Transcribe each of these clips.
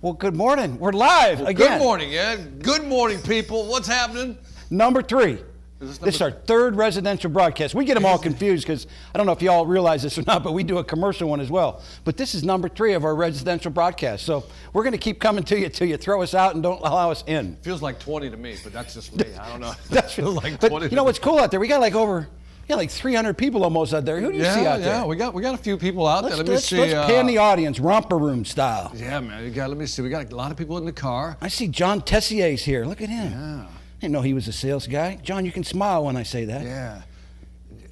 Well, good morning. We're live again. Good morning, Ed. Good morning, people. What's happening? Number 3. This is our third residential broadcast. We get them all confused because I don't know if you all realize this or not, but we do a commercial one as well. But this is number 3 of our residential broadcast. So we're going to keep coming to you till you throw us out and don't allow us in. Feels like 20 to me, but that's just me. I don't know. That feels like 20. But you know what's cool out there? We got like 300 people almost out there. Who do you see out there? Yeah, we got a few people out there. Let me see. Let's pan the audience, romper room style. Yeah, man. Let me see. We got a lot of people in the car. I see John Tessier's here. Look at him. Yeah. I didn't know he was a sales guy. John, you can smile when I say that. Yeah.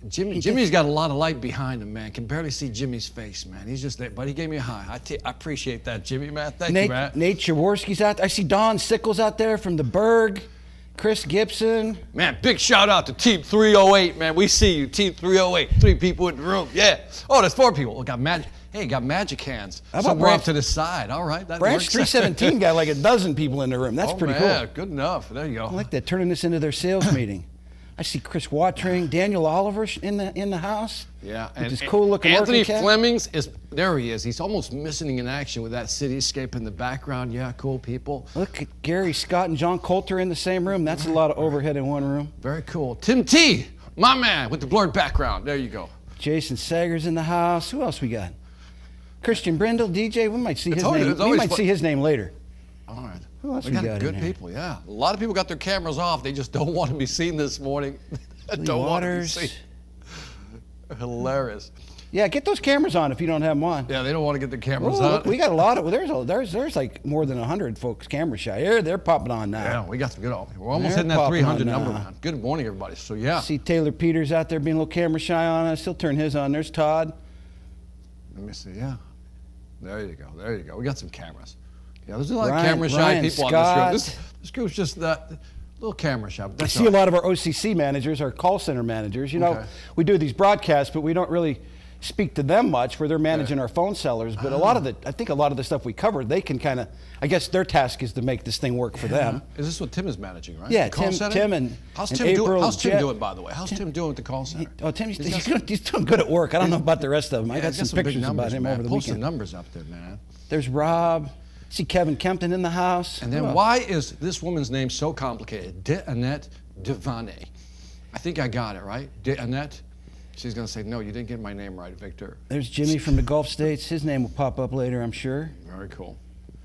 Jimmy's got a lot of light behind him, man. Can barely see Jimmy's face, man. He's just there, but he gave me a high. I appreciate that, Jimmy, man. Thank you, man. Nate Jaworski's out there. I see Don Sickles out there from the Berg. Chris Gibson. Man, big shout out to Team 308, man. We see you, Team 308. 3 people in the room. Yeah. Oh, there's 4 people. We got magic. Hey, got magic hands. Somewhere off to the side. All right, that Branch works. 317 got like a dozen people in the room. That's pretty cool. Good enough. There you go. I like that, turning this into their sales meeting. I see Chris Watring, Daniel Oliver in the house. Yeah, and his cool looking Anthony Flemings is there. He is. He's almost missing in action with that cityscape in the background. Yeah, cool people. Look at Gary Scott and John Coulter in the same room. That's a lot of overhead in one room. Very cool. Tim T, my man, with the blurred background. There you go. Jason Sager's in the house. Who else we got? Christian Brindle, DJ. We might see his name. We might see his name later. All right. Who else we got good people, yeah. A lot of people got their cameras off. They just don't want to be seen this morning. Don't want to be seen. Hilarious. Yeah, get those cameras on if you don't have them on. Yeah, they don't want to get the cameras on. Look, we got a lot of. There's like more than 100 folks camera shy. They're popping on now. Yeah, we got some good. We're almost hitting that 300 number, man. Good morning, everybody. So yeah. See Taylor Peters out there being a little camera shy on us. He'll turn his on. There's Todd. Let me see. Yeah. There you go. There you go. We got some cameras. Yeah, there's a lot of camera shy people on this group. This group's just that little camera shy. I see a lot of our OCC managers, our call center managers. You know, we do these broadcasts, but we don't really speak to them much where they're managing our phone sellers. But I think a lot of the stuff we cover, they can kind of, I guess their task is to make this thing work for them. Is this what Tim is managing, right? Yeah, Tim and How's Tim doing, by the way? How's Tim doing with the call center? He's doing good at work. I don't know about the rest of them. I got some pictures about him over the weekend. Post some numbers up there, man. There's Rob. See Kevin Kempton in the house. And then why is this woman's name so complicated? DeAnnette Devane. I think I got it, right? DeAnnette. She's going to say, no, you didn't get my name right, Victor. There's Jimmy from the Gulf States. His name will pop up later, I'm sure. Very cool.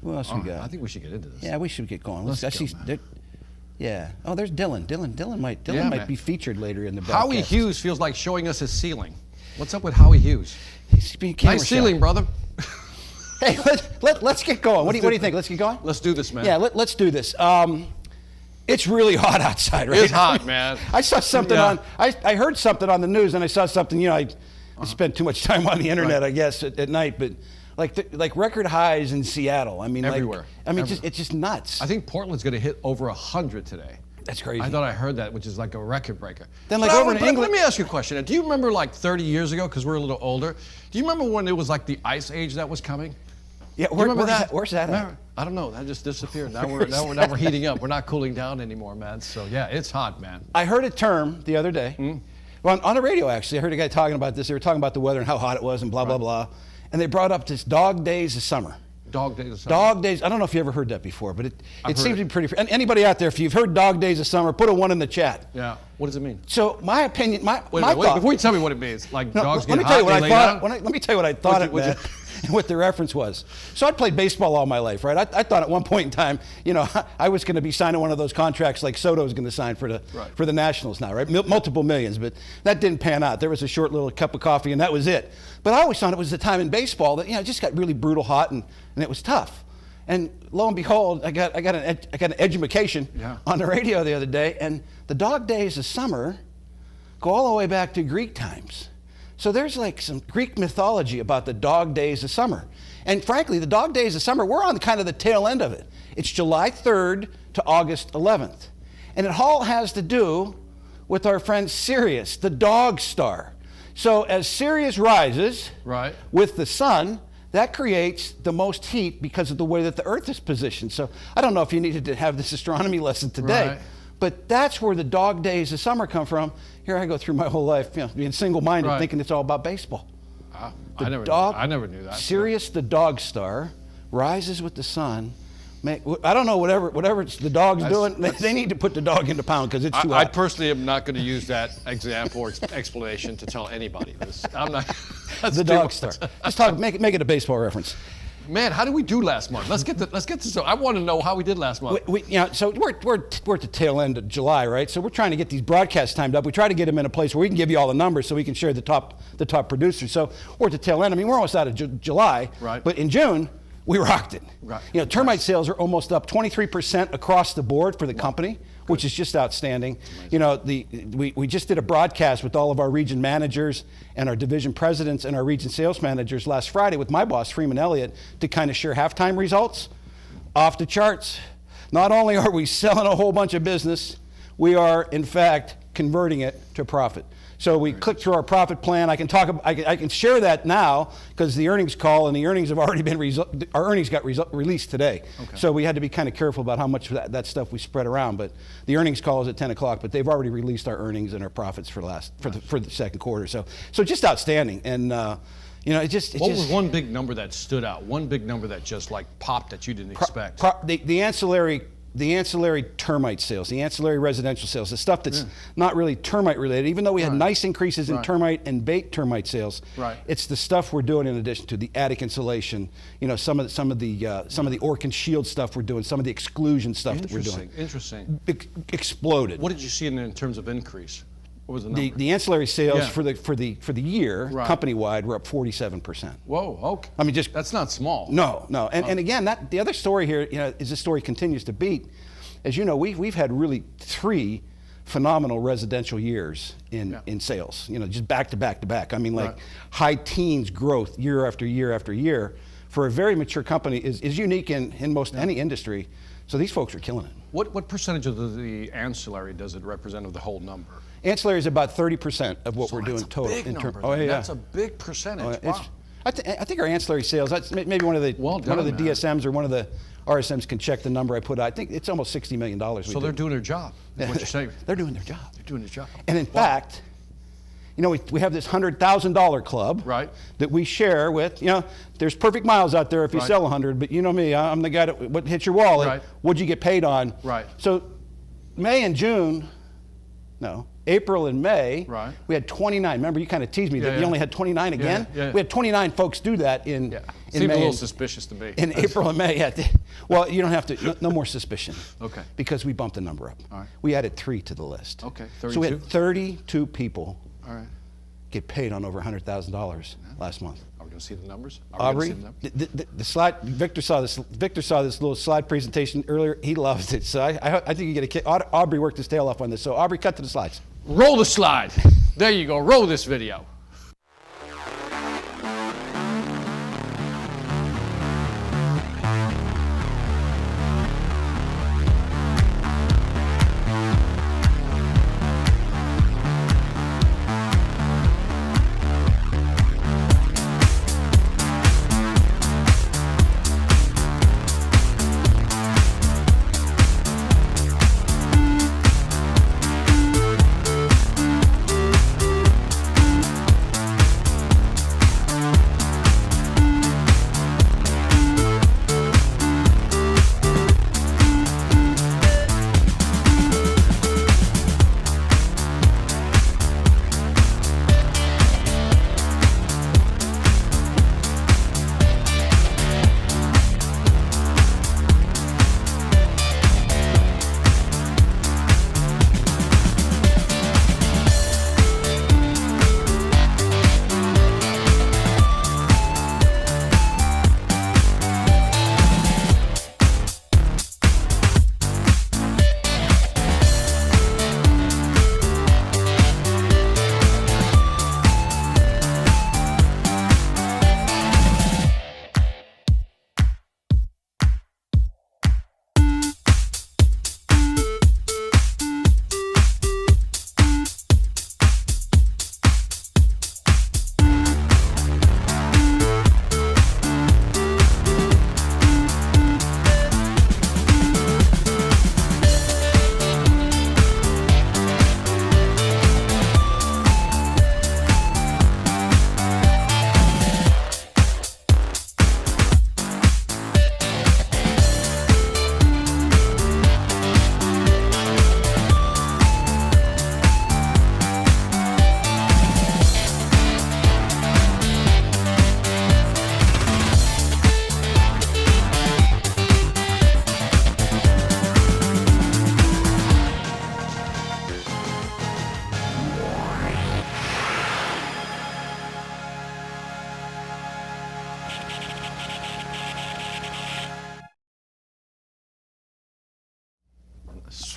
Who else we got? I think we should get into this. Yeah, we should get going. Let's go, yeah. Oh, there's Dylan. Dylan might be featured later in the broadcast. Howie Hughes feels like showing us his ceiling. What's up with Howie Hughes? He's being camera nice ceiling, brother. Hey, let's get going. What do you think? Let's get going? Let's do this, man. Yeah, let's do this. It's really hot outside, right? It's hot, man. I saw something I heard something on the news, and I saw something, I spent too much time on the internet, I guess, at night, but like record highs in Seattle. I mean, everywhere. It's just nuts. I think Portland's going to hit over 100 today. That's crazy. I thought I heard that, which is like a record breaker. Then over in England. Let me ask you a question. Do you remember like 30 years ago, because we're a little older, do you remember when it was like the ice age that was coming? Yeah, remember that? Where's that at? I don't know. That just disappeared. Now we're heating up. We're not cooling down anymore, man. So yeah, it's hot, man. I heard a term the other day. Well, on the radio, actually. I heard a guy talking about this. They were talking about the weather and how hot it was and blah, blah, blah. And they brought up this dog days of summer. Dog days of summer. Dog days. I don't know if you ever heard that before, but it seems to be pretty. And anybody out there, if you've heard dog days of summer, put a 1 in the chat. Yeah. What does it mean? So my opinion, my thought. Before you tell me what it means, like dogs get hot. Let me tell you what I thought it meant. And what the reference was. So I played baseball all my life, right? I thought at one point in time, I was going to be signing one of those contracts like Soto was going to sign for the Nationals now, right? Multiple millions, but that didn't pan out. There was a short little cup of coffee, and that was it. But I always thought it was the time in baseball that it just got really brutal hot, and it was tough. And lo and behold, I got an education on the radio the other day, and the dog days of summer go all the way back to Greek times. So there's like some Greek mythology about the dog days of summer. And frankly, the dog days of summer, we're on kind of the tail end of it. It's July 3rd to August 11th. And it all has to do with our friend Sirius, the dog star. So as Sirius rises with the sun, that creates the most heat because of the way that the Earth is positioned. So I don't know if you needed to have this astronomy lesson today, but that's where the dog days of summer come from. Here I go through my whole life, being single-minded, thinking it's all about baseball. I never knew that. Sirius the dog star rises with the sun. I don't know, whatever the dog's doing, they need to put the dog into pound because it's too I hot. personally am not going to use that example or explanation to tell anybody this. I'm not. The dog star. Just make it a baseball reference. Man, how did we do last month? Let's get to. So I want to know how we did last month. So we're at the tail end of July, right? So we're trying to get these broadcasts timed up. We try to get them in a place where we can give you all the numbers, so we can share the top producers. So we're at the tail end. I mean, we're almost out of July, right? But in June, we rocked it. Right. Termite sales are almost up 23% across the board for the company, which is just outstanding. We just did a broadcast with all of our region managers and our division presidents and our region sales managers last Friday with my boss, Freeman Elliott, to kind of share halftime results. Off the charts. Not only are we selling a whole bunch of business, we are, in fact, converting it to profit. So we clicked through our profit plan. I can share that now because the earnings call and the earnings have already been our earnings got released today. Okay. So we had to be kind of careful about how much of that stuff we spread around. But the earnings call is at 10 o'clock. But they've already released our earnings and our profits for the second quarter. So just outstanding. And what was one big number that stood out? One big number that just like popped that you didn't expect? The ancillary termite sales, the ancillary residential sales, the stuff that's not really termite related, even though we had nice increases in termite and bait termite sales, it's the stuff we're doing in addition to the attic insulation, some of the Orkin shield stuff we're doing, some of the exclusion stuff that we're doing. Interesting. Exploded. What did you see in terms of increase? What was the number? The ancillary sales for the year, company-wide, were up 47%. Whoa, okay. I mean, that's not small. No. And again, the other story here, is this story continues to beat. As you know, we've had really 3 phenomenal residential years in sales. Just back to back to back. I mean, high teens growth year after year after year for a very mature company is unique in most any industry. So these folks are killing it. What percentage of the ancillary does it represent of the whole number? Ancillary is about 30% of what we're doing total. Big number, that's a big percentage. Wow. I think our ancillary sales, that's maybe one of the DSMs or one of the RSMs can check the number I put out. I think it's almost $60 million. So they're doing their job, is what you're saying. They're doing their job. They're doing their job. And in fact, we have this $100,000 club that we share with, there's perfect miles out there if you sell 100, but you know me, I'm the guy that hits your wallet. What'd you get paid on? So April and May, we had 29. Remember, you kind of teased me that you only had 29 again? Yeah. We had 29 folks do that in May. Seems a little suspicious to me. In April and May. Well, you don't have to, no more suspicion. Okay. Because we bumped the number up. All right. We added 3 to the list. Okay, 32? So we had 32 people get paid on over $100,000 last month. Are we going to see the numbers? Aubrey, the slide, Victor saw this little slide presentation earlier. He loves it. So I think you get a kick. Aubrey worked his tail off on this. So Aubrey, cut to the slides. Roll the slide. There you go. Roll this video.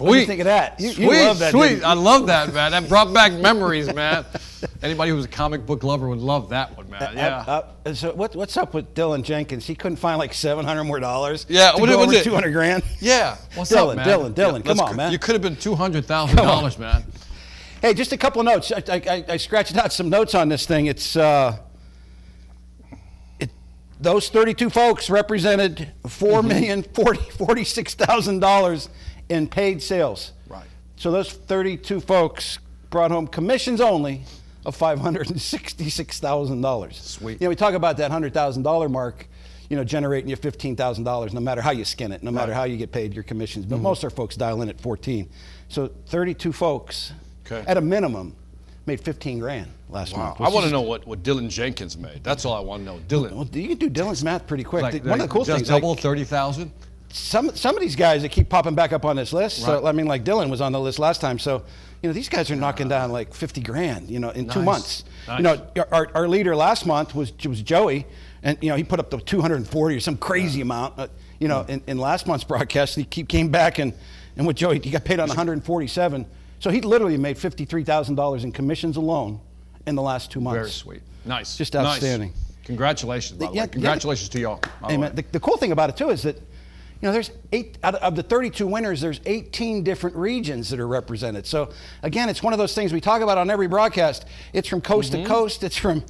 Sweet. What do you think of that? You love that, Sweet. didn't you? I love that, man. That brought back memories, man. Anybody who's a comic book lover would love that one, man. Yeah. So what's up with Dylan Jenkins? He couldn't find like $700 more. Yeah, to what go was over it? 200 grand. Yeah. What's Dylan, up, man? Dylan, come on, man. You could have been $200,000, man. Hey, just a couple of notes. I scratched out some notes on this thing. It's those 32 folks represented $4,046,000 in paid sales. Right. So those 32 folks brought home commissions only of $566,000. Sweet. You know, we talk about that $100,000 mark, you know, generating you $15,000 no matter how you skin it, no matter how you get paid your commissions. But most of our folks dial in at 14. So 32 folks, at a minimum, made 15 grand last month. I want to know what Dylan Jenkins made. That's all I want to know. Dylan. Well, you can do Dylan's math pretty quick. Like, One of the cool just things, double 30,000. some of these guys that keep popping back up on this list. So I mean, like Dylan was on the list last time. So you know, these guys are knocking down like 50 grand. You know, in 2 months. Nice. You know, our leader last month was Joey, and you know he put up the 240 or some crazy amount. You know, in last month's broadcast, he came back and with Joey, he got paid on 147. So he literally made $53,000 in commissions alone in the last 2 months. Very sweet. Nice. Just outstanding. Nice. Congratulations, by the way. Congratulations to y'all. Amen. The cool thing about it too is that, you know, there's out of the 32 winners, there's 18 different regions that are represented. So again, it's one of those things we talk about on every broadcast. It's from coast to coast. It's from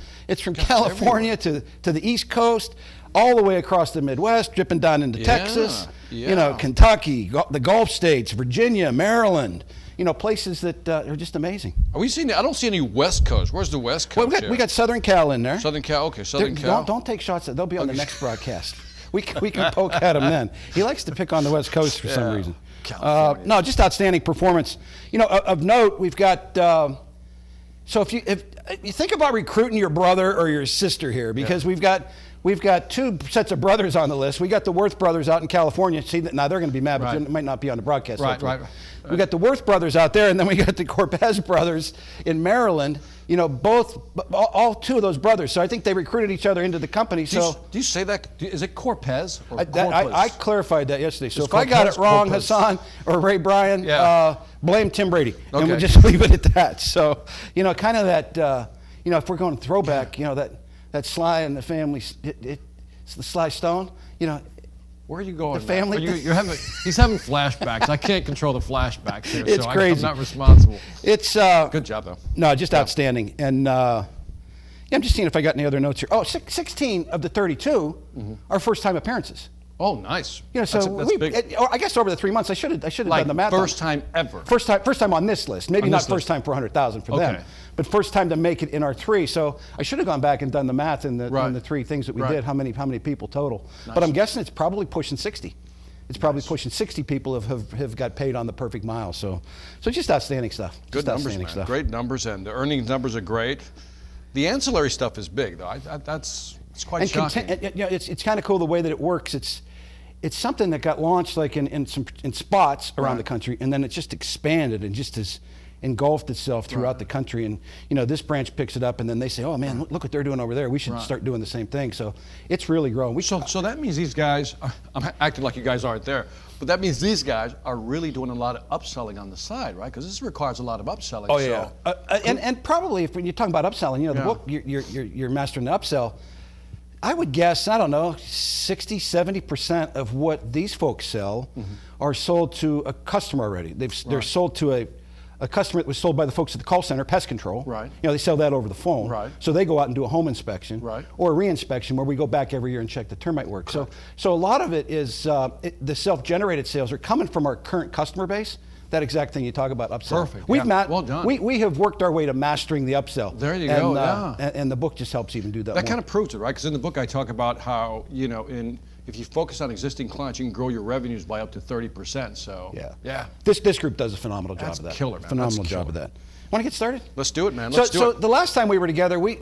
California to the East Coast, all the way across the Midwest, dripping down into Texas. You know, Kentucky, the Gulf states, Virginia, Maryland. You know, places that are just amazing. Are we seeing? I don't see any West Coast. Where's the West Coast? Well, we got Southern Cal in there. Southern Cal. Okay, Southern Cal. Don't take shots at. They'll be on the next broadcast. We can poke at him then. He likes to pick on the West Coast for some reason. No, just outstanding performance. You know, of note, we've got. So if you think about recruiting your brother or your sister here, because we've got 2 sets of brothers on the list. We got the Worth brothers out in California. See that now they're going to be mad, but they might not be on the broadcast. Right. We got the Worth brothers out there, and then we got the Corpez brothers in Maryland. You know, all 2 of those brothers. So I think they recruited each other into the company. Do you say that? Is it Corpez or I clarified that yesterday. So if I got it wrong, Hassan or Ray Bryan, blame Tim Brady, and we'll just leave it at that. So you know, kind of that. You know, if we're going throwback, you know that Sly and the family, it's the Sly Stone. You know. Where are you going? The family. He's having flashbacks. I can't control the flashbacks here, it's so crazy. I'm not responsible. It's good job though. No, just outstanding. And I'm just seeing if I got any other notes here. Oh, 16 of the 32 are first-time appearances. Oh, nice. You know, so that's big. I guess over the 3 months, I should have done the math. First time ever. First time on this list. Maybe not first time for 100,000 for them, but first time to make it in our 3. So I should have gone back and done the math in the 3 things that we did. How many people total? Nice. But I'm guessing it's probably pushing 60. It's probably pushing 60 people have got paid on the perfect mile. So just outstanding stuff. Good numbers, man. Great numbers, and the earnings numbers are great. The ancillary stuff is big, though. It's quite shocking. You know, it's kind of cool the way that it works. It's something that got launched like in spots around the country, and then it just expanded and just has engulfed itself throughout the country. And you know, this branch picks it up, and then they say, "Oh man, look what they're doing over there. We should start doing the same thing." So it's really growing. So that means these guys. I'm acting like you guys aren't there, but that means these guys are really doing a lot of upselling on the side, right? Because this requires a lot of upselling. Oh yeah, and probably if you're talking about upselling, you know, the book you're mastering the upsell. I would guess, I don't know, 60, 70% of what these folks sell are sold to a customer already. They're sold to a customer that was sold by the folks at the call center, pest control. Right. You know, they sell that over the phone. Right. So they go out and do a home inspection or a re-inspection where we go back every year and check the termite work. So a lot of it is the self-generated sales are coming from our current customer base. That exact thing you talk about upsell. Perfect. Well done. We have worked our way to mastering the upsell. There you go. And the book just helps even do that. That kind of proves it, right? Because in the book I talk about how, you know, if you focus on existing clients, you can grow your revenues by up to 30%. So yeah. This group does a phenomenal job of that. That's killer, man. Phenomenal job of that. Want to get started? Let's do it, man. Let's do it. So the last time we were together, we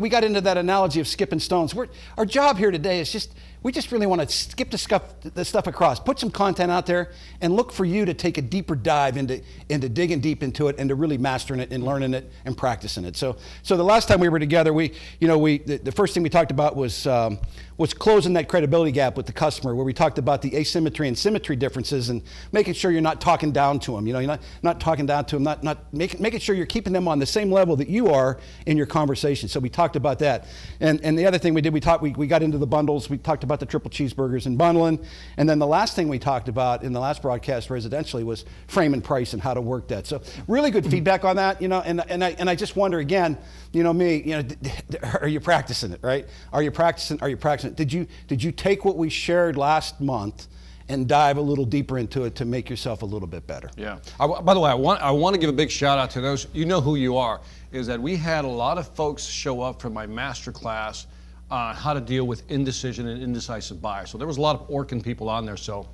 got into that analogy of skipping stones. Our job here today is just we just really want to skip the stuff across, put some content out there, and look for you to take a deeper dive into digging deep into it and to really mastering it and learning it and practicing it. So the last time we were together, the first thing we talked about was closing that credibility gap with the customer, where we talked about the asymmetry and symmetry differences and making sure you're not talking down to them. You know, you're not talking down to them, not making sure you're keeping them on the same level that you are in your conversation. So we talked about that. And the other thing we did, we got into the bundles. We talked about the triple cheeseburgers and bundling. And then the last thing we talked about in the last broadcast residentially was frame and price and how to work that. So really good feedback on that, you know, and I just wonder again, you know, are you practicing it, right? Are you practicing it? Did you take what we shared last month and dive a little deeper into it to make yourself a little bit better? Yeah. By the way, I want to give a big shout out to those, you know who you are, is that we had a lot of folks show up for my master class on how to deal with indecision and indecisive buyers. So there was a lot of Orkin people on there, so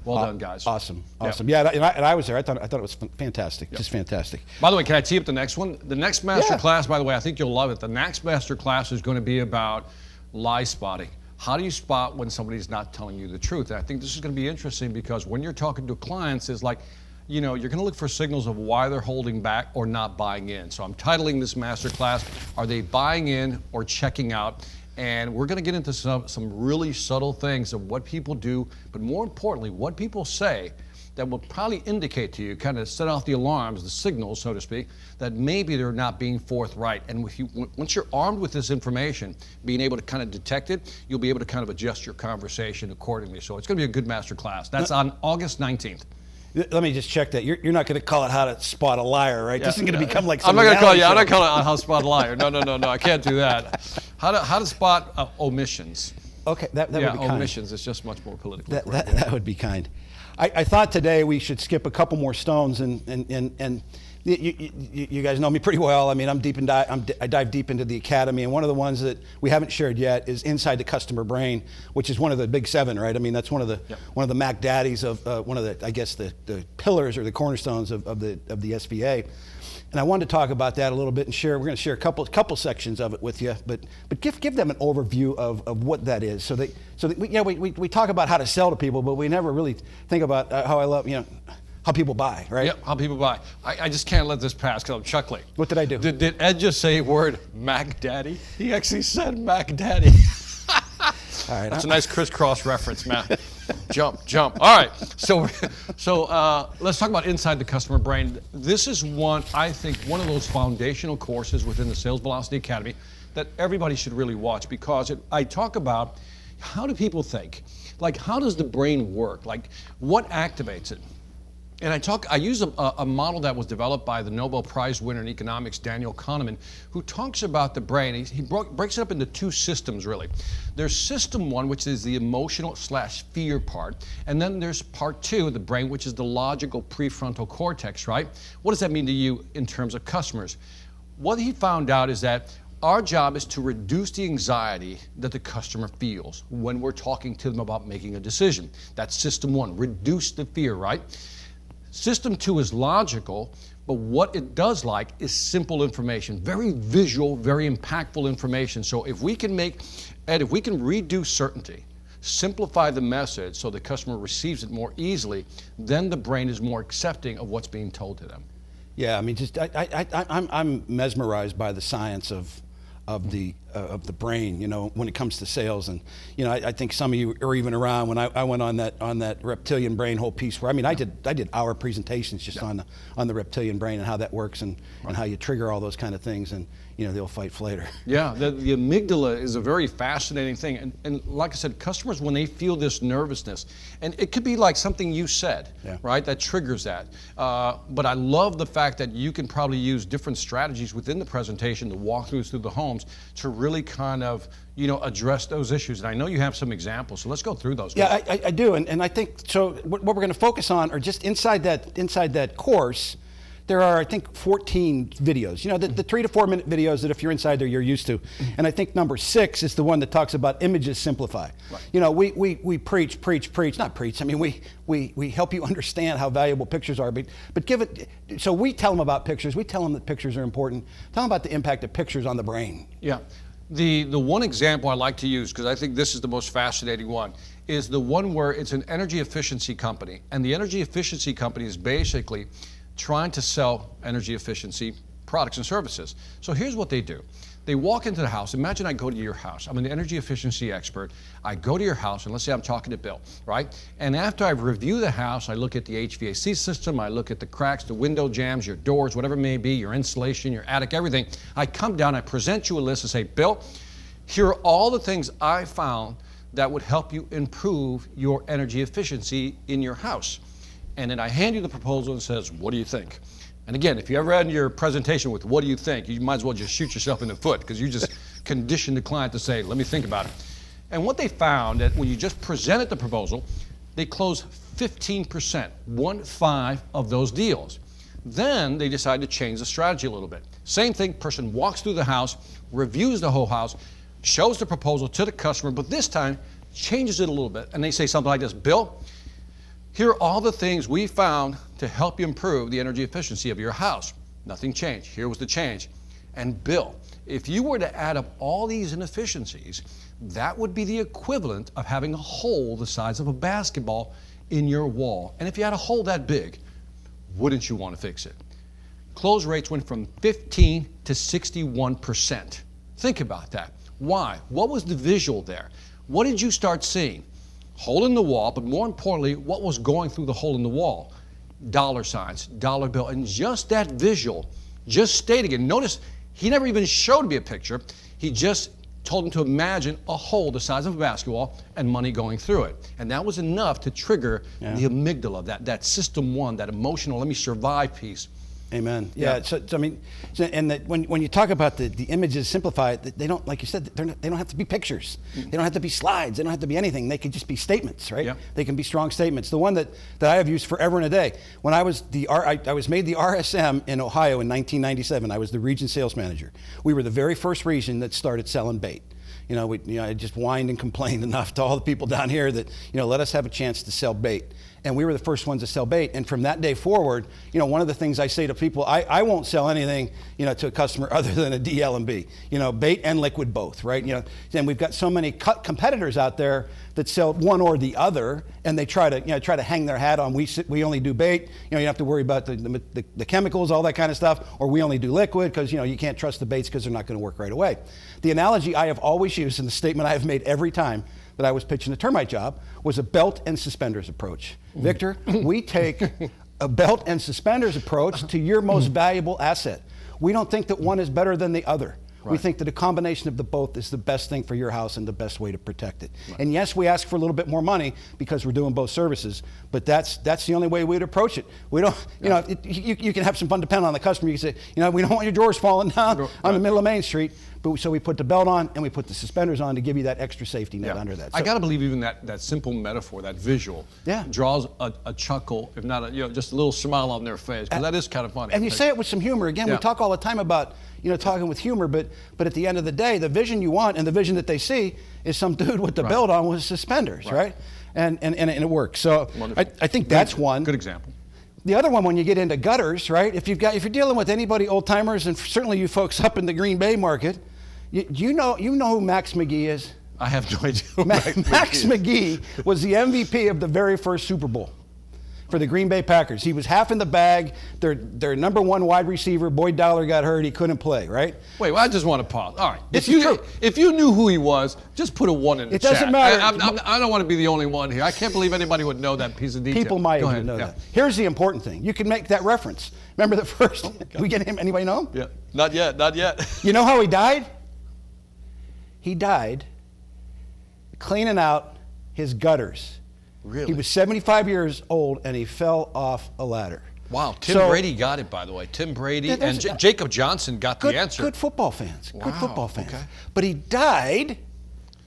well done, guys. Awesome. Yeah, and I was there. I thought it was fantastic, just fantastic. By the way, can I tee up the next one? The next master class, by the way, I think you'll love it. The next master class is going to be about lie spotting. How do you spot when somebody's not telling you the truth? And I think this is going to be interesting because when you're talking to clients, it's like, you know, you're going to look for signals of why they're holding back or not buying in. So I'm titling this master class, Are They Buying In or Checking Out? And we're going to get into some really subtle things of what people do, but more importantly, what people say that will probably indicate to you, kind of set off the alarms, the signals, so to speak, that maybe they're not being forthright. And once you're armed with this information, being able to kind of detect it, you'll be able to kind of adjust your conversation accordingly. So it's going to be a good master class. That's on August 19th. Let me just check that. You're not going to call it how to spot a liar, right? Yeah. This isn't going to become like some I'm not going to call you. I'm not calling it how to spot a liar. No. I can't do that. How to spot omissions. Okay, that would be kind. Omissions. It's just much more politically correct. That would be kind. I thought today we should skip a couple more stones and you guys know me pretty well. I mean, I dive deep into the academy, and one of the ones that we haven't shared yet is Inside the Customer Brain, which is one of the big seven, right? I mean, that's one of the Mac Daddies of one of the, I guess, the pillars or the cornerstones of the SVA. And I wanted to talk about that a little bit and share. We're going to share a couple sections of it with you, but give them an overview of what that is. So that we talk about how to sell to people, but we never really think about how I love, you know, how people buy, right? Yep, how people buy. I just can't let this pass because I'm chuckling. What did I do? Did Ed just say the word Mac Daddy? He actually said Mac Daddy. All right, that's a nice crisscross reference, man. Jump. All right, so let's talk about Inside the Customer Brain. This is one of those foundational courses within the Sales Velocity Academy that everybody should really watch because I talk about how do people think? Like, how does the brain work? Like, what activates it? And I use a model that was developed by the Nobel Prize winner in economics, Daniel Kahneman, who talks about the brain. He breaks it up into two systems, really. There's system one, which is the emotional/fear part. And then there's part two of the brain, which is the logical prefrontal cortex, right? What does that mean to you in terms of customers? What he found out is that our job is to reduce the anxiety that the customer feels when we're talking to them about making a decision. That's system one, reduce the fear, right? System two is logical, but what it does like is simple information, very visual, very impactful information. So if we can reduce certainty, simplify the message so the customer receives it more easily, then the brain is more accepting of what's being told to them. Yeah, I mean, I'm mesmerized by the science of the brain, you know, when it comes to sales. And you know, I think some of you are even around when I went on that reptilian brain whole piece where I did hour presentations just on the reptilian brain and how that works and how you trigger all those kind of things, and you know, they'll fight later. Yeah, the amygdala is a very fascinating thing, and like I said, customers, when they feel this nervousness, and it could be like something you said, right, that triggers that. But I love the fact that you can probably use different strategies within the presentation, the walkthroughs through the homes, to really kind of, you know, address those issues. And I know you have some examples, so let's go through those. Yeah, I do, and I think so. What we're going to focus on are just inside that course. There are, I think, 14 videos. You know, the 3 to 4 minute videos that if you're inside there, you're used to. And I think number 6 is the one that talks about images simplify. Right. You know, we preach, not preach. I mean, we help you understand how valuable pictures are, but give it. So we tell them about pictures. We tell them that pictures are important. Tell them about the impact of pictures on the brain. Yeah. The one example I like to use, because I think this is the most fascinating one, is the one where it's an energy efficiency company. And the energy efficiency company is basically trying to sell energy efficiency products and services. So here's what they do. They walk into the house. Imagine I go to your house. I'm an energy efficiency expert. I go to your house, and let's say I'm talking to Bill, right? And after I review the house, I look at the HVAC system, I look at the cracks, the window jambs, your doors, whatever it may be, your insulation, your attic, everything. I come down, I present you a list and say, Bill, here are all the things I found that would help you improve your energy efficiency in your house. And then I hand you the proposal and says, what do you think? And again, if you ever end your presentation with, what do you think? You might as well just shoot yourself in the foot, because you just conditioned the client to say, let me think about it. And what they found, that when you just presented the proposal, they closed 15%, 1/5 of those deals. Then they decided to change the strategy a little bit. Same thing, person walks through the house, reviews the whole house, shows the proposal to the customer, but this time changes it a little bit. And they say something like this, Bill, here are all the things we found to help you improve the energy efficiency of your house. Nothing changed. Here was the change. And Bill, if you were to add up all these inefficiencies, that would be the equivalent of having a hole the size of a basketball in your wall. And if you had a hole that big, wouldn't you want to fix it? Close rates went from 15 to 61%. Think about that. Why? What was the visual there? What did you start seeing? Hole in the wall, but more importantly, what was going through the hole in the wall? Dollar signs, dollar bill, and just that visual, just stating it. Notice he never even showed me a picture. He just told him to imagine a hole the size of a basketball and money going through it. And that was enough to trigger the amygdala, that system one, that emotional, let me survive piece. Amen. Yeah. So I mean, and that when you talk about the images simplified, they don't, like you said, they don't have to be pictures. They don't have to be slides. They don't have to be anything. They could just be statements, right? Yeah. They can be strong statements. The one that I have used forever and a day. When I was I was made the RSM in Ohio in 1997. I was the region sales manager. We were the very first region that started selling bait. I just whined and complained enough to all the people down here that, let us have a chance to sell bait. And we were the first ones to sell bait. And from that day forward, one of the things I say to people, I won't sell anything, to a customer other than a DL&B, bait and liquid both, right? And we've got so many competitors out there that sell one or the other, and they try to hang their hat on, we only do bait, you don't have to worry about the chemicals, all that kind of stuff, or we only do liquid because, you can't trust the baits because they're not going to work right away. The analogy I have always used, and the statement I have made every time that I was pitching a termite job, was a belt and suspenders approach. Victor, we take a belt and suspenders approach to your most valuable asset. We don't think that one is better than the other. Right. We think that a combination of the both is the best thing for your house and the best way to protect it. Right. And yes, we ask for a little bit more money because we're doing both services, but that's the only way we'd approach it. We don't, you can have some fun depending on the customer. You can say, we don't want your drawers falling down on the middle of Main Street. So we put the belt on and we put the suspenders on to give you that extra safety net under that. So, I got to believe even that simple metaphor, that visual, draws a chuckle, if not just a little smile on their face, because that is kind of funny. And you say it with some humor. Again, we talk all the time about talking with humor, but at the end of the day, the vision you want and the vision that they see is some dude with the belt on with suspenders, right? And it works. So I think that's one. Good example. The other one, when you get into gutters, right? If you're dealing with anybody, old timers, and certainly you folks up in the Green Bay market, you know who Max McGee is? I have no idea who Max McGee was the MVP of the very first Super Bowl for the Green Bay Packers. He was half in the bag. Their number one wide receiver, Boyd Dowler, got hurt. He couldn't play, right? Wait, I just want to pause. All right. It's true. If you knew who he was, just put a 1 in the chat. It doesn't matter. I don't want to be the only one here. I can't believe anybody would know that piece of detail. People might even know that. Here's the important thing. You can make that reference. Remember the first? We get him. Anybody know him? Yeah. Not yet. You know how he died? He died cleaning out his gutters. Really? He was 75 years old and he fell off a ladder. Wow. Tim Brady got it, by the way. Tim Brady and Jacob Johnson got the answer. Good football fans. Wow. Good football fans. Okay. But he died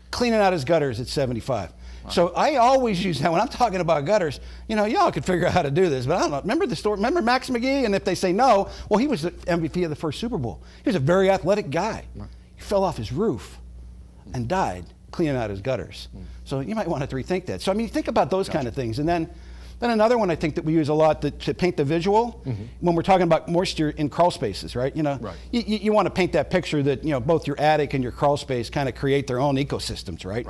cleaning out his gutters at 75. Wow. So I always use that when I'm talking about gutters. Y'all could figure out how to do this, but I don't know. Remember the story? Remember Max McGee? And if they say no, well, he was the MVP of the first Super Bowl. He was a very athletic guy. Right. He fell off his roof and died cleaning out his gutters. So you might want to rethink that. So think about those kind of things. And then Then another one I think that we use a lot to paint the visual when we're talking about moisture in crawl spaces, right? You want to paint that picture that both your attic and your crawl space kind of create their own ecosystems, right?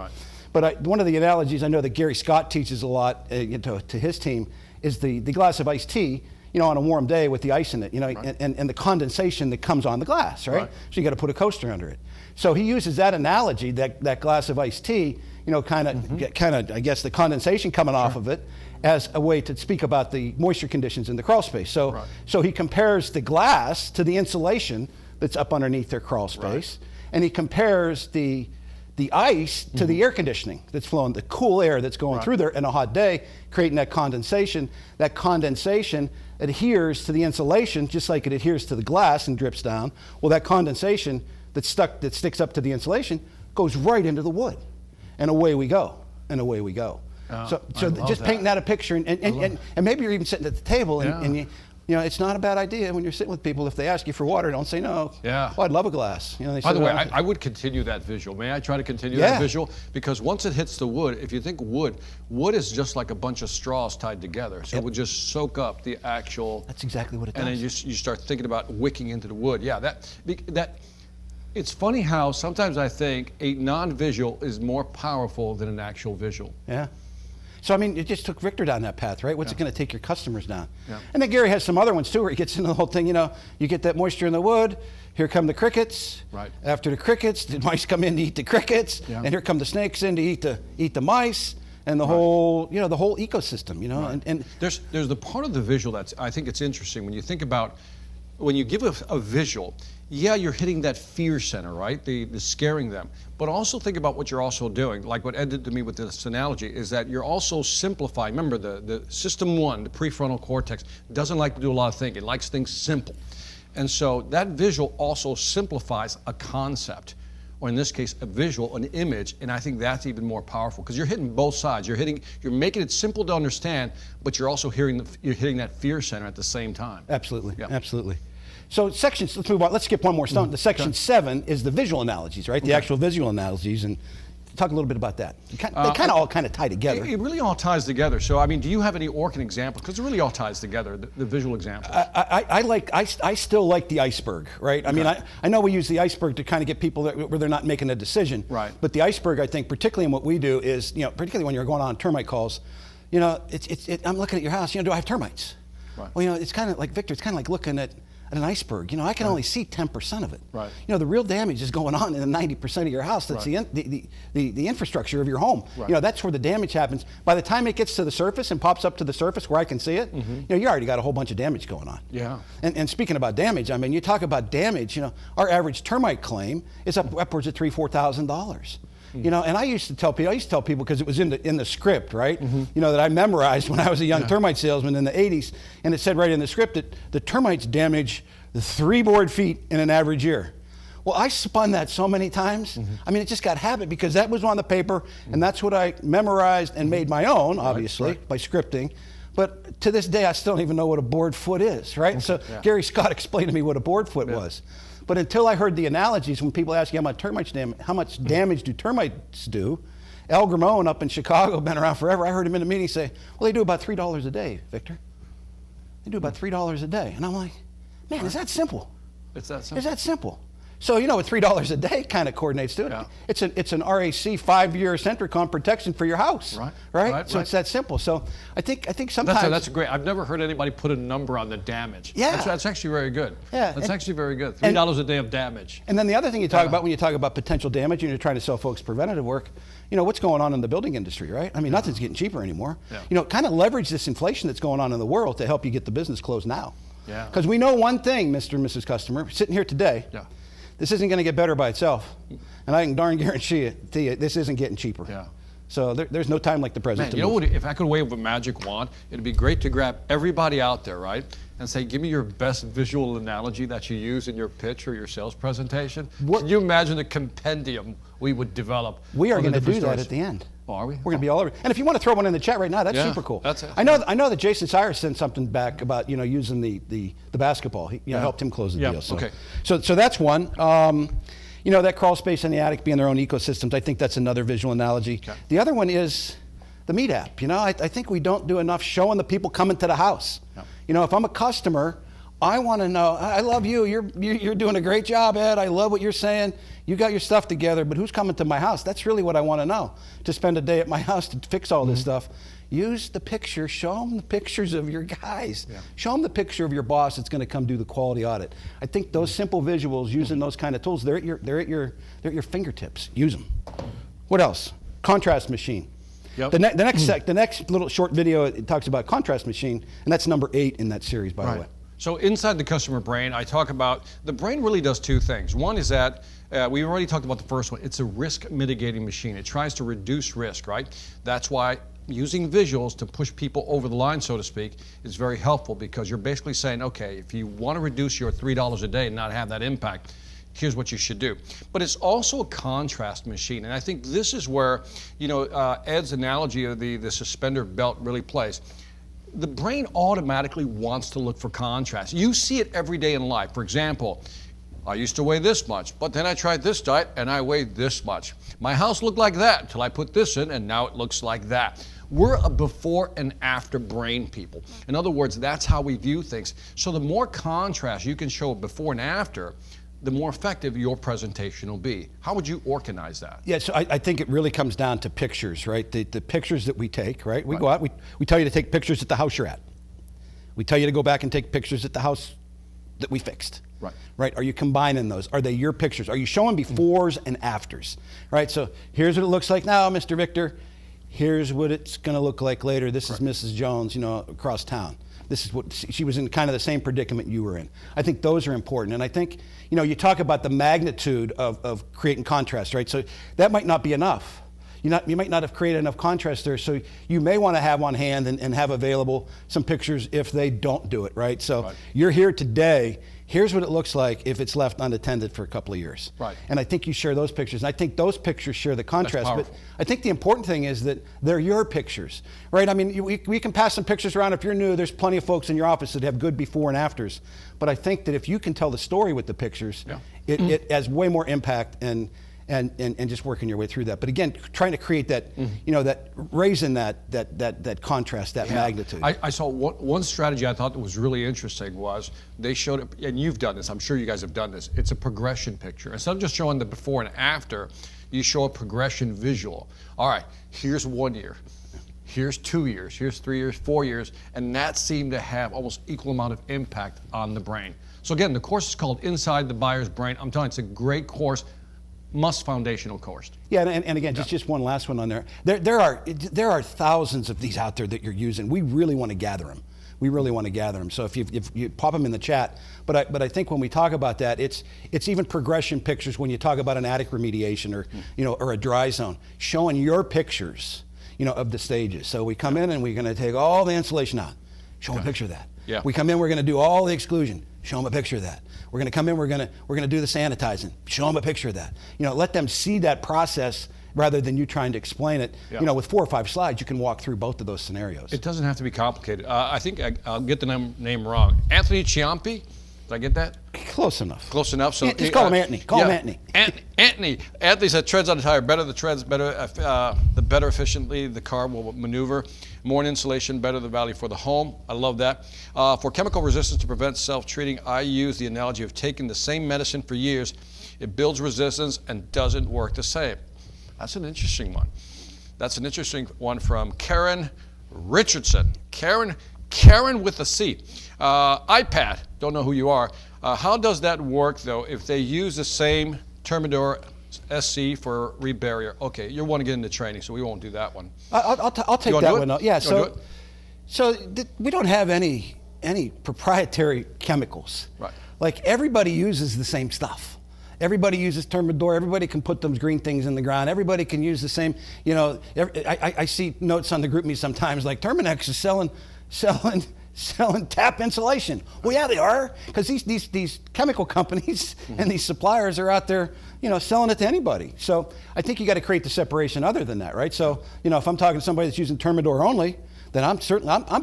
But one of the analogies I know that Gary Scott teaches a lot to his team is the glass of iced tea. On a warm day with the ice in it, and the condensation that comes on the glass, right? So you got to put a coaster under it. So he uses that analogy, that glass of iced tea, kind of, I guess, the condensation coming off of it, as a way to speak about the moisture conditions in the crawl space. So he compares the glass to the insulation that's up underneath their crawl space, and he compares the ice to the air conditioning that's flowing, the cool air that's going through there in a hot day, creating that condensation. That condensation adheres to the insulation just like it adheres to the glass and drips down. Well, that condensation that sticks up to the insulation goes right into the wood, and away we go, and away we go. So just painting out a picture, and maybe you're even sitting at the table, and it's not a bad idea when you're sitting with people. If they ask you for water, don't say no. Yeah. Oh, I'd love a glass. By the way, I would continue that visual. May I try to continue that visual? Because once it hits the wood, if you think wood is just like a bunch of straws tied together. So it would just soak up the actual. That's exactly what it does. And then you start thinking about wicking into the wood. Yeah, that. It's funny how sometimes I think a non-visual is more powerful than an actual visual. Yeah. So, I mean, it just took Victor down that path, right? What's it going to take your customers down? And then Gary has some other ones, too, where he gets into the whole thing, you get that moisture in the wood, here come the crickets. After the crickets, the mice come in to eat the crickets, and here come the snakes in to eat the mice, and the whole, the whole ecosystem, and there's the part of the visual that's, I think it's interesting when you think about, when you give a visual, you're hitting that fear center, right? The scaring them. But also think about what you're also doing. Like what Ed did to me with this analogy is that you're also simplifying. Remember, the system one, the prefrontal cortex, doesn't like to do a lot of thinking. It likes things simple. And so that visual also simplifies a concept, or in this case, a visual, an image, and I think that's even more powerful because you're hitting both sides. You're making it simple to understand, but you're also hitting that fear center at the same time. Absolutely, absolutely. So sections, let's move on. Let's skip one more stone. The section 7 is the visual analogies, right? The actual visual analogies, and talk a little bit about that. They kind of all tie together. It really all ties together. So, I mean, do you have any Orkin examples? Because it really all ties together, the visual examples. I still like the iceberg, right? I mean, I know we use the iceberg to kind of get people where they're not making a decision. Right. But the iceberg, I think, particularly in what we do is, particularly when you're going on termite calls, I'm looking at your house, do I have termites? Right. Well, it's kind of like, Victor, it's kind of like looking at an iceberg. I can only see 10% of it. Right. The real damage is going on in the 90% of your house. That's the infrastructure of your home. Right. That's where the damage happens. By the time it gets to the surface and pops up to the surface where I can see it, you already got a whole bunch of damage going on. Yeah. And speaking about damage, I mean, you talk about damage. Our average termite claim is upwards of $3,000–4,000. And I used to tell people because it was in the script, right? That I memorized when I was a young termite salesman in the 80s, and it said right in the script that the termites damage 3 board feet in an average year. Well, I spun that so many times. I mean, it just got habit because that was on the paper, and that's what I memorized and made my own, obviously, by scripting. But to this day, I still don't even know what a board foot is, right? So Gary Scott explained to me what a board foot was. But until I heard the analogies, when people ask you how much damage do termites do, Al Gramone up in Chicago, been around forever, I heard him in a meeting say, well, they do about $3 a day, Victor. They do about $3 a day. And I'm like, man, is that simple? It's that simple. Is that simple? So, what $3 a day kind of coordinates to it. Yeah. It's an RAC 5-year Centricon protection for your house. Right? So it's that simple. So I think sometimes that's great. I've never heard anybody put a number on the damage. Yeah. That's actually very good. Yeah. That's actually very good. $3 a day of damage. And then the other thing you talk about when you talk about potential damage and you're trying to sell folks preventative work, what's going on in the building industry, right? I mean, nothing's getting cheaper anymore. Yeah. Kind of leverage this inflation that's going on in the world to help you get the business closed now. Yeah. Because we know one thing, Mr. and Mrs. Customer, sitting here today. Yeah. This isn't going to get better by itself. And I can darn guarantee you, this isn't getting cheaper. Yeah. So there's no time like the present to move. What, if I could wave a magic wand, it'd be great to grab everybody out there, right? And say, give me your best visual analogy that you use in your pitch or your sales presentation. Can you imagine the compendium we would develop? We are going to do that at the end. Oh, are we? We're going to be all over. And if you want to throw one in the chat right now, that's super cool. That's it. I know that Jason Cyrus sent something back about using the basketball. He helped him close the deal. So. Okay. So that's one. That crawl space and the attic being their own ecosystems. I think that's another visual analogy. Okay. The other one is the Meet app. You know, I think we don't do enough showing the people coming to the house. Yep. You know, if I'm a customer, I want to know, I love you. You're doing a great job, Ed. I love what you're saying. You got your stuff together, but who's coming to my house? That's really what I want to know, to spend a day at my house to fix all this stuff. Use the picture. Show them the pictures of your guys. Yeah. Show them the picture of your boss that's going to come do the quality audit. I think those simple visuals, using those kind of tools, they're at your fingertips. Use them. What else? Contrast machine. Yep. The next little short video, it talks about contrast machine, and that's number 8 in that series, by the way. So inside the customer brain, I talk about, the brain really does 2 things. One is that, we already talked about the first one, it's a risk mitigating machine. It tries to reduce risk, right? That's why using visuals to push people over the line, so to speak, is very helpful, because you're basically saying, okay, if you want to reduce your $3 a day and not have that impact, here's what you should do. But it's also a contrast machine, and I think this is where, you know, Ed's analogy of the suspender belt really plays. The brain automatically wants to look for contrast. You see it every day in life. For example, I used to weigh this much, but then I tried this diet and I weighed this much. My house looked like that until I put this in, and now it looks like that. We're a before and after brain people. In other words, that's how we view things. So the more contrast you can show before and after, the more effective your presentation will be. How would you organize that? Yeah, so I think it really comes down to pictures, right? The pictures that we take, right? We go out, we tell you to take pictures at the house you're at. We tell you to go back and take pictures at the house that we fixed. Right? Are you combining those? Are they your pictures? Are you showing befores and afters? Right? So here's what it looks like now, Mr. Victor. Here's what it's going to look like later. This is Mrs. Jones, you know, across town. This is what she was in, kind of the same predicament you were in. I think those are important. And I think, you know, you talk about the magnitude of creating contrast, right? So that might not be enough. You might not have created enough contrast there. So you may want to have on hand and have available some pictures if they don't do it, right? So you're here today. Here's what it looks like if it's left unattended for a couple of years. Right. And I think you share those pictures. And I think those pictures share the contrast. But I think the important thing is that they're your pictures, right? I mean, we can pass some pictures around. If you're new, there's plenty of folks in your office that have good before and afters. But I think that if you can tell the story with the pictures, it has way more impact and just working your way through that. But again, trying to create that, you know, that raising that contrast, that magnitude. I saw one strategy I thought that was really interesting was they showed it, and you've done this, I'm sure you guys have done this, it's a progression picture. Instead of just showing the before and after, you show a progression visual. All right, here's 1 year, here's 2 years, here's 3 years, 4 years, and that seemed to have almost equal amount of impact on the brain. So again, the course is called Inside the Buyer's Brain. I'm telling you, it's a great course. Must foundational course. Yeah, and again, just one last one on there. There are thousands of these out there that you're using. We really want to gather them. We really want to gather them. So if you pop them in the chat, but I think when we talk about that, it's even progression pictures when you talk about an attic remediation or or a dry zone, showing your pictures, of the stages. So we come in and we're going to take all the insulation out. Show them a picture of that. Yeah. We come in, we're going to do all the exclusion. Show them a picture of that. We're going to come in, we're going to do the sanitizing. Show them a picture of that. Let them see that process rather than you trying to explain it. Yeah. With 4 or 5 slides, you can walk through both of those scenarios. It doesn't have to be complicated. I think I'll get the name wrong. Anthony Ciampi. Did I get that? Close enough. Close enough. So just call him Anthony. Call him Anthony. Anthony. Anthony said treads on the tire. Better the treads, the better efficiently the car will maneuver. More insulation, better the value for the home. I love that. For chemical resistance to prevent self-treating, I use the analogy of taking the same medicine for years. It builds resistance and doesn't work the same. That's an interesting one. That's an interesting one from Karen Richardson. Karen with a C. iPad, don't know who you are. How does that work though if they use the same Thermador SC for rebarrier? Okay, you want to get into training, so we won't do that one. I'll take that one. Yeah, so we don't have any proprietary chemicals. Right. Like everybody uses the same stuff. Everybody uses Thermador. Everybody can put those green things in the ground. Everybody can use the same. I see notes on the GroupMe sometimes like Terminex is selling tap insulation. Well, yeah, they are, because these chemical companies and these suppliers are out there, selling it to anybody. So I think you got to create the separation other than that, right? So, if I'm talking to somebody that's using Thermador only, then I'm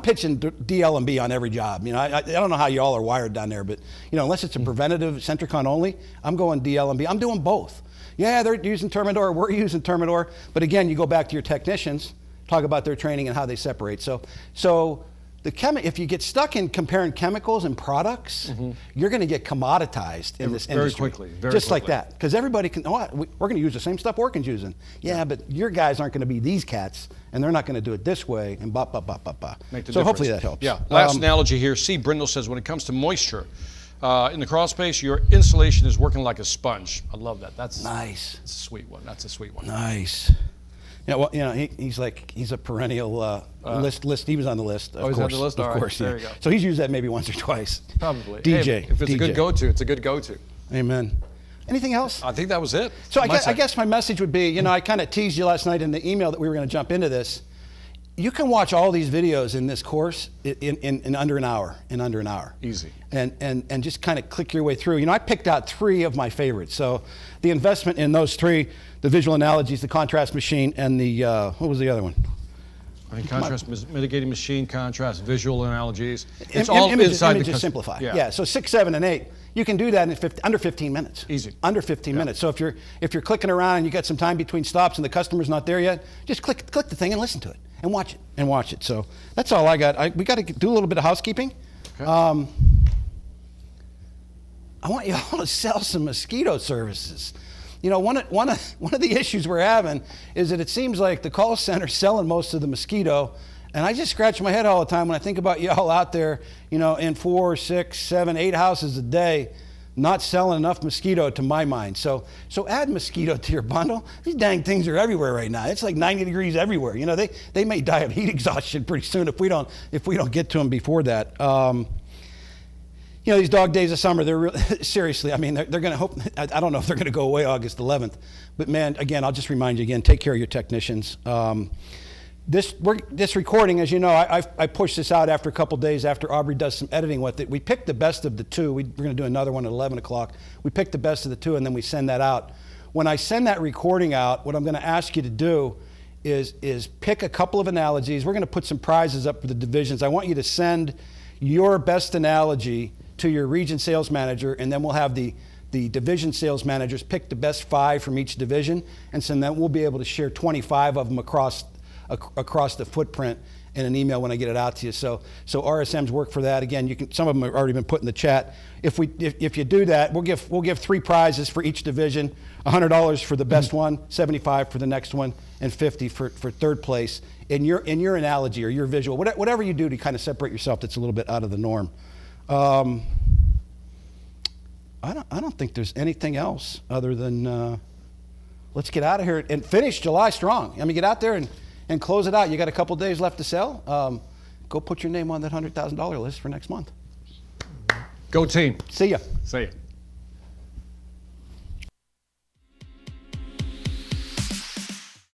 pitching DL&B on every job. I don't know how you all are wired down there, but unless it's a preventative Centricon only, I'm going DL&B. I'm doing both. Yeah, they're using Thermador, we're using Thermador, but again, you go back to your technicians. talk about their training and how they separate. So if you get stuck in comparing chemicals and products, you're going to get commoditized in this industry. Very just quickly. like that. Because everybody can, we're going to use the same stuff Orkin's using. Yeah, but your guys aren't going to be these cats, and they're not going to do it this way, and Make the So difference. hopefully that helps. Yeah. Last analogy here. C. Brindle says, when it comes to moisture, in the crawl space, your insulation is working like a sponge. I love that. That's Nice. That's a sweet one. That's a sweet one. Nice. Yeah, well, he's a perennial list. He was on the list. Of he's course, on the list? Of All right, course, there yeah. you go. So he's used that maybe once or twice. Probably. DJ. Hey, if it's a good go-to, it's a good go-to. Amen. Anything else? I think that was it. So I guess my message would be, I kind of teased you last night in the email that we were going to jump into this. You can watch all these videos in this course in under an hour. Easy. And just kind of click your way through. I picked out 3 of my favorites. So the investment in those 3, the visual analogies, the contrast machine, and the, what was the other one? I mean, contrast mitigating machine, contrast, visual analogies. It's Images inside the simplify. Yeah. Yeah. So 6, 7, and 8. You can do that in under 15 minutes. Easy. Under 15 minutes. So if you're clicking around and you got some time between stops and the customer's not there yet, just click the thing and listen to it and watch it. So that's all I got. We got to do a little bit of housekeeping. Okay. I want you all to sell some mosquito services. One of the issues we're having is that it seems like the call center's selling most of the mosquito. And I just scratch my head all the time when I think about y'all out there, in 4, 6, 7, 8 houses a day, not selling enough mosquito to my mind. So add mosquito to your bundle. These dang things are everywhere right now. It's like 90 degrees everywhere. They may die of heat exhaustion pretty soon if we don't get to them before that. These dog days of summer, they're seriously, they're going to hope, I don't know if they're going to go away August 11th, but man, again, I'll just remind you again, take care of your technicians. This recording, as you know, I pushed this out after a couple days after Aubrey does some editing with it. We picked the best of the 2. We're going to do another one at 11 o'clock. We picked the best of the 2, and then we send that out. When I send that recording out, what I'm going to ask you to do is pick a couple of analogies. We're going to put some prizes up for the divisions. I want you to send your best analogy to your region sales manager, and then we'll have the division sales managers pick the best 5 from each division, and so then we'll be able to share 25 of them across the footprint in an email when I get it out to you. So RSM's work for that. Again, some of them have already been put in the chat. If you do that, we'll give 3 prizes for each division: $100 for the best one, $75 for the next one, and $50 for third place. In your analogy or your visual, whatever you do to kind of separate yourself, that's a little bit out of the norm. I don't think there's anything else other than let's get out of here and finish July strong. Get out there and close it out. You got a couple days left to sell. Go put your name on that $100,000 list for next month. Go team. See ya. See ya.